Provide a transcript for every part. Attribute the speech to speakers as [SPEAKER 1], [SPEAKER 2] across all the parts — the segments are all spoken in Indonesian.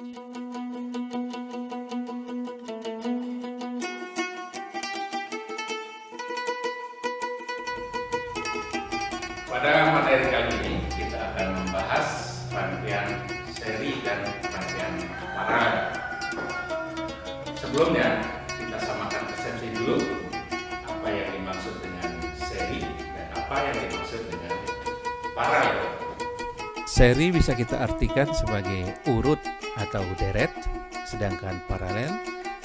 [SPEAKER 1] Pada materi kali ini kita akan membahas rangkaian seri dan rangkaian paralel. Sebelumnya kita samakan persepsi dulu apa yang dimaksud dengan seri dan apa yang dimaksud dengan paralel.
[SPEAKER 2] Seri bisa kita artikan sebagai urut atau deret, sedangkan paralel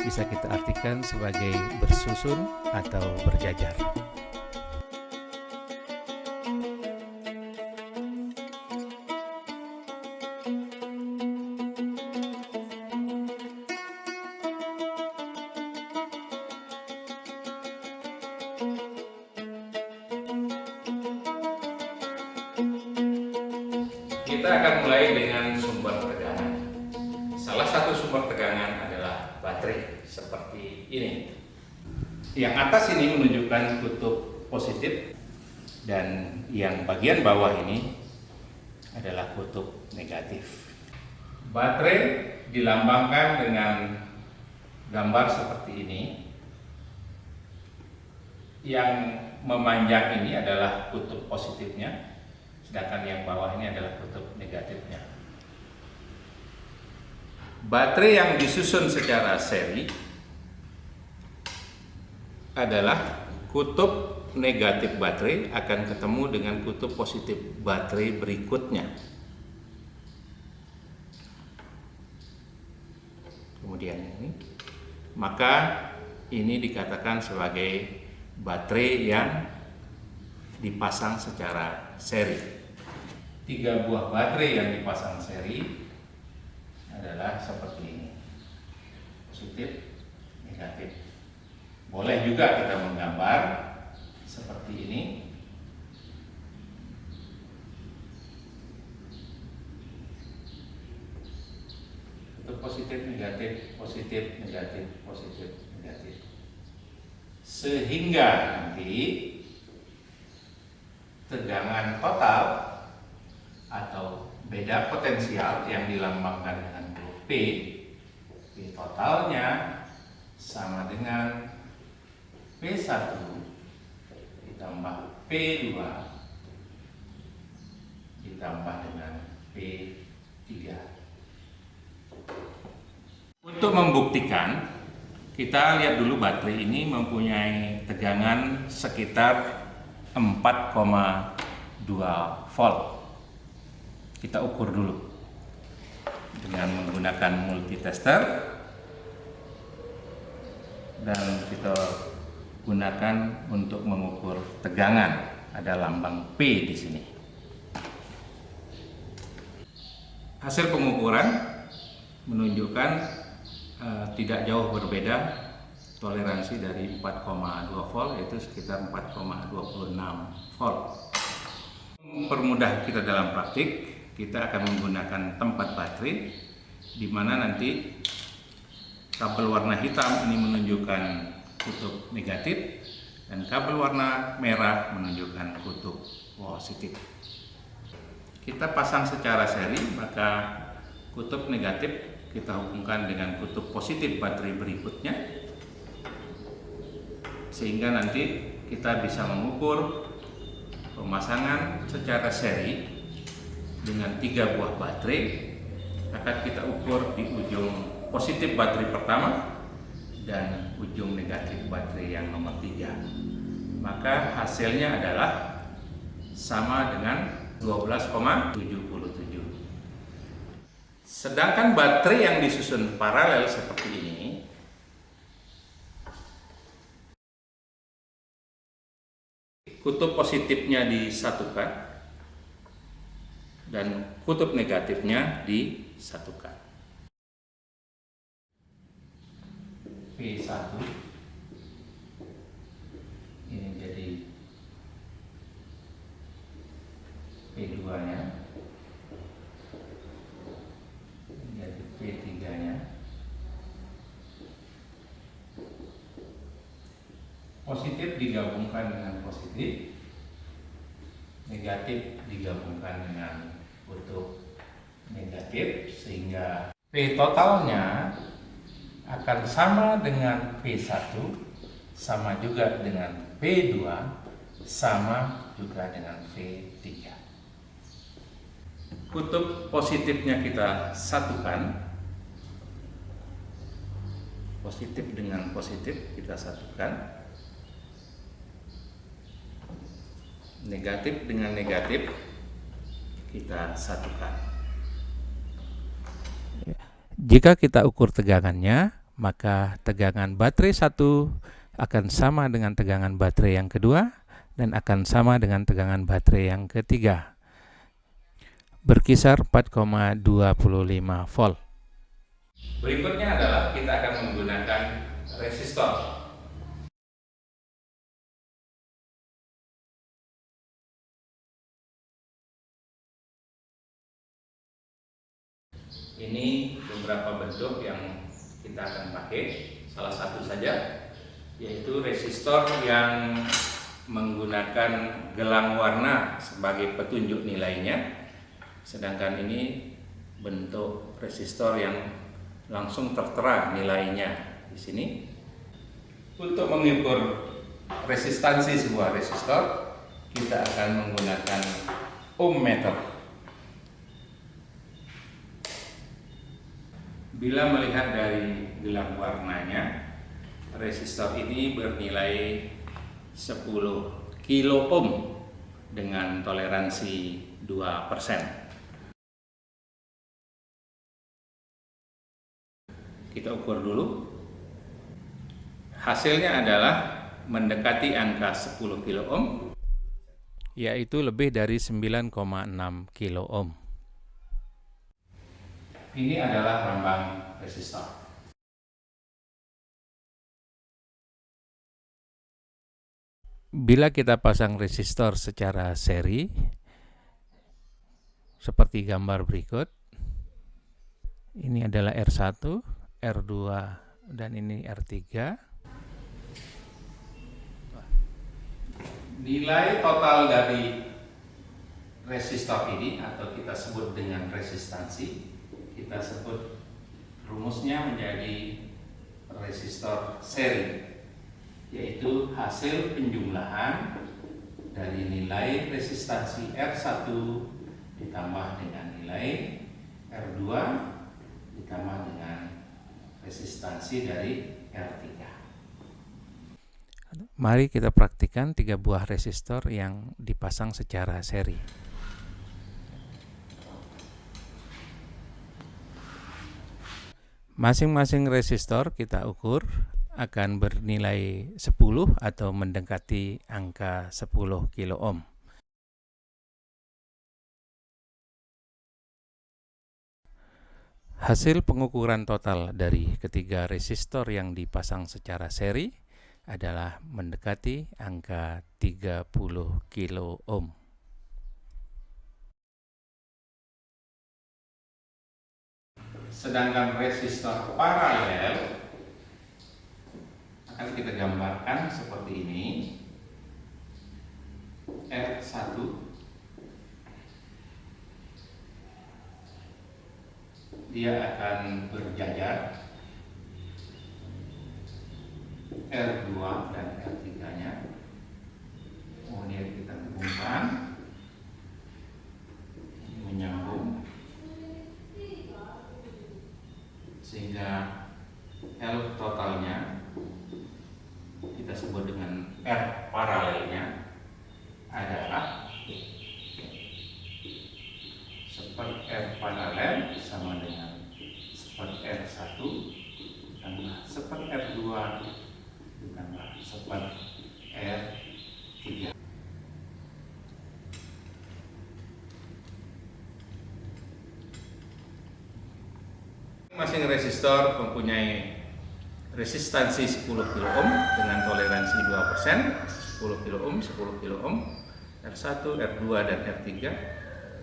[SPEAKER 2] bisa kita artikan sebagai bersusun atau berjajar.
[SPEAKER 1] Kita akan mulai dengan sumber tegangan. Salah satu sumber tegangan adalah baterai seperti ini. Yang atas ini menunjukkan kutub positif dan yang bagian bawah ini adalah kutub negatif. Baterai dilambangkan dengan gambar seperti ini. Yang memanjang ini adalah kutub positifnya, sedangkan yang bawah ini adalah kutub negatifnya. Baterai yang disusun secara seri adalah kutub negatif baterai akan ketemu dengan kutub positif baterai berikutnya. Kemudian ini, maka ini dikatakan sebagai baterai yang dipasang secara seri. 3 buah baterai yang dipasang seri adalah seperti ini, positif, negatif. Boleh juga kita menggambar seperti ini. Untuk positif, negatif, positif, negatif, positif, negatif. Sehingga nanti tegangan total atau beda potensial yang dilambangkan dengan huruf P totalnya sama dengan P1 ditambah P2 ditambah dengan P3. Untuk membuktikan, kita lihat dulu baterai ini mempunyai tegangan sekitar 4,2 volt. Kita ukur dulu dengan menggunakan multitester dan kita gunakan untuk mengukur tegangan. Ada lambang P di sini. Hasil pengukuran menunjukkan tidak jauh berbeda toleransi dari 4,2 volt, yaitu sekitar 4,26 volt. Mempermudah kita dalam praktik, kita akan menggunakan tempat baterai di mana nanti kabel warna hitam ini menunjukkan kutub negatif dan kabel warna merah menunjukkan kutub positif. Kita pasang secara seri, maka kutub negatif kita hubungkan dengan kutub positif baterai berikutnya, sehingga nanti kita bisa mengukur pemasangan secara seri dengan 3 buah baterai. Akan kita ukur di ujung positif baterai pertama dan ujung negatif baterai yang nomor 3. Maka hasilnya adalah sama dengan 12,77. Sedangkan baterai yang disusun paralel seperti ini kutub positifnya disatukan dan kutub negatifnya disatukan. P1 ini jadi P2-nya, jadi P3-nya. Positif digabungkan dengan positif, negatif digabungkan dengan kutub negatif, sehingga P totalnya akan sama dengan P1, sama juga dengan P2, sama juga dengan P3. Kutub positifnya kita satukan, positif dengan positif kita satukan, negatif dengan negatif kita satukan.
[SPEAKER 2] Jika kita ukur tegangannya, maka tegangan baterai 1 akan sama dengan tegangan baterai yang kedua dan akan sama dengan tegangan baterai yang ketiga, berkisar 4,25 volt.
[SPEAKER 1] Berikutnya adalah kita akan menggunakan resistor. Ini beberapa bentuk yang kita akan pakai, salah satu saja yaitu resistor yang menggunakan gelang warna sebagai petunjuk nilainya, sedangkan ini bentuk resistor yang langsung tertera nilainya di sini. Untuk mengukur resistansi sebuah resistor, kita akan menggunakan ohmmeter. Bila melihat dari gelang warnanya, resistor ini bernilai 10 kilo ohm dengan toleransi 2%. Kita ukur dulu. Hasilnya adalah mendekati angka 10 kilo ohm,
[SPEAKER 2] yaitu lebih dari 9,6 kilo ohm.
[SPEAKER 1] Ini adalah lambang resistor.
[SPEAKER 2] Bila kita pasang resistor secara seri, seperti gambar berikut, ini adalah R1, R2, dan ini R3.
[SPEAKER 1] Nilai total dari resistor ini, atau kita sebut dengan resistansi, kita sebut rumusnya menjadi resistor seri, yaitu hasil penjumlahan dari nilai resistansi R1 ditambah dengan nilai R2 ditambah dengan resistansi dari R3.
[SPEAKER 2] Mari kita praktikkan 3 buah resistor yang dipasang secara seri. Masing-masing resistor kita ukur akan bernilai 10 atau mendekati angka 10 kilo ohm. Hasil pengukuran total dari ketiga resistor yang dipasang secara seri adalah mendekati angka 30 kilo ohm.
[SPEAKER 1] Sedangkan resistor paralel akan kita gambarkan seperti ini. R1 dia akan berjajar, R2 dan R3 nya kemudian kita hubungkan, menyambung sehingga L totalnya kita sebut dengan R paralelnya adalah seper R paralel sama dengan seper R1 ditambah seper R2 ditambah seper R3. Masing resistor mempunyai resistansi 10 kilo ohm dengan toleransi 2%, 10 kilo ohm, 10 kilo ohm, R1, R2, dan R3,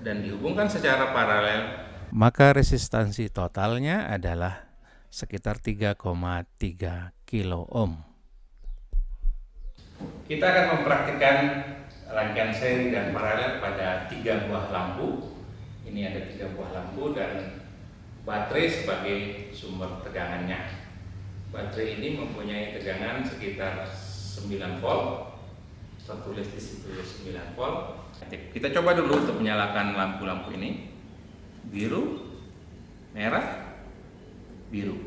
[SPEAKER 1] dan dihubungkan secara paralel.
[SPEAKER 2] Maka resistansi totalnya adalah sekitar 3,3 kilo ohm.
[SPEAKER 1] Kita akan mempraktikkan rangkaian seri dan paralel pada 3 buah lampu. Ini ada 3 buah lampu dan baterai sebagai sumber tegangannya. Baterai ini mempunyai tegangan sekitar 9 volt, tertulis di situ 9 volt. Kita coba dulu untuk menyalakan lampu-lampu ini. Biru, merah, biru.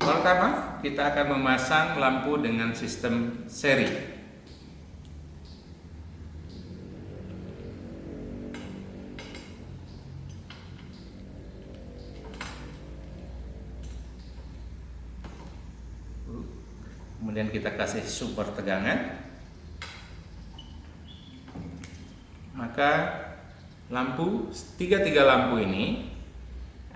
[SPEAKER 1] Pertama, kita akan memasang lampu dengan sistem seri. Kemudian kita kasih sumber tegangan, maka tiga lampu ini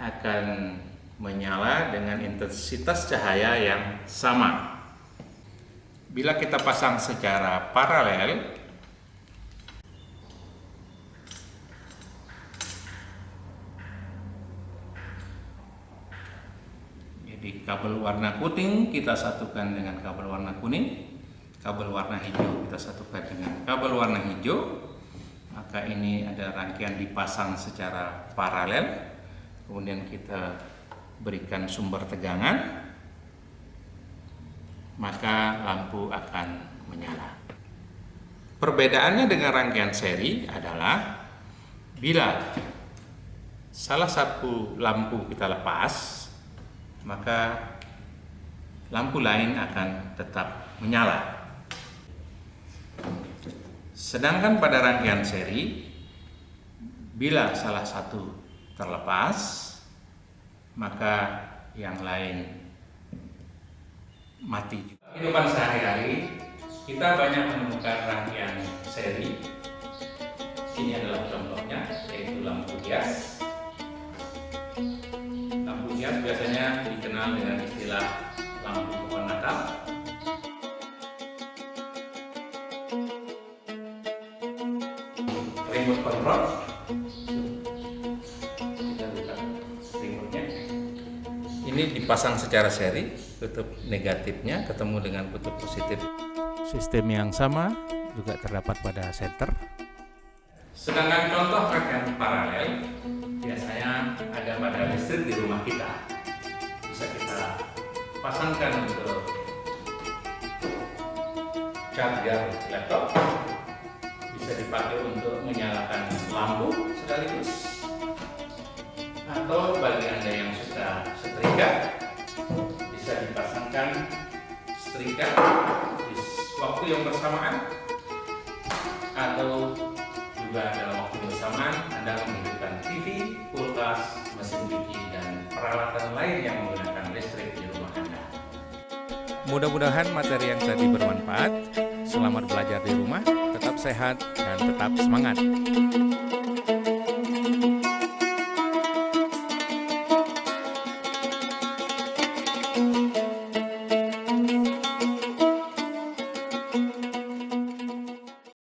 [SPEAKER 1] akan menyala dengan intensitas cahaya yang sama. Bila kita pasang secara paralel, jadi kabel warna kuning kita satukan dengan kabel warna kuning, kabel warna hijau kita satukan dengan kabel warna hijau, maka ini ada rangkaian dipasang secara paralel. Kemudian kita berikan sumber tegangan, maka lampu akan menyala. Perbedaannya dengan rangkaian seri adalah bila salah satu lampu kita lepas, maka lampu lain akan tetap menyala. Sedangkan pada rangkaian seri, bila salah satu terlepas, maka yang lain mati juga. Kehidupan sehari-hari kita banyak menemukan rangkaian seri. Ini adalah contohnya, yaitu lampu hias. Lampu hias biasanya dikenal dengan istilah lampu pohon Natal. Remote control. Kita buka remote-nya. Ini dipasang secara seri, kutub negatifnya ketemu dengan kutub positif.
[SPEAKER 2] Sistem yang sama juga terdapat pada senter.
[SPEAKER 1] Sedangkan contoh rangkaian paralel biasanya ada pada listrik di rumah kita. Bisa kita pasangkan untuk charger laptop, bisa dipakai untuk menyalakan lampu sekaligus, atau bagi Anda yang suka setrika, bisa dipasangkan setrika di waktu yang bersamaan, atau juga dalam waktu bersamaan Anda menghidupkan TV, kulkas, mesin cuci, dan peralatan lain yang menggunakan listrik di rumah Anda.
[SPEAKER 2] Mudah-mudahan materi yang tadi bermanfaat. Selamat belajar di rumah, tetap sehat dan tetap semangat.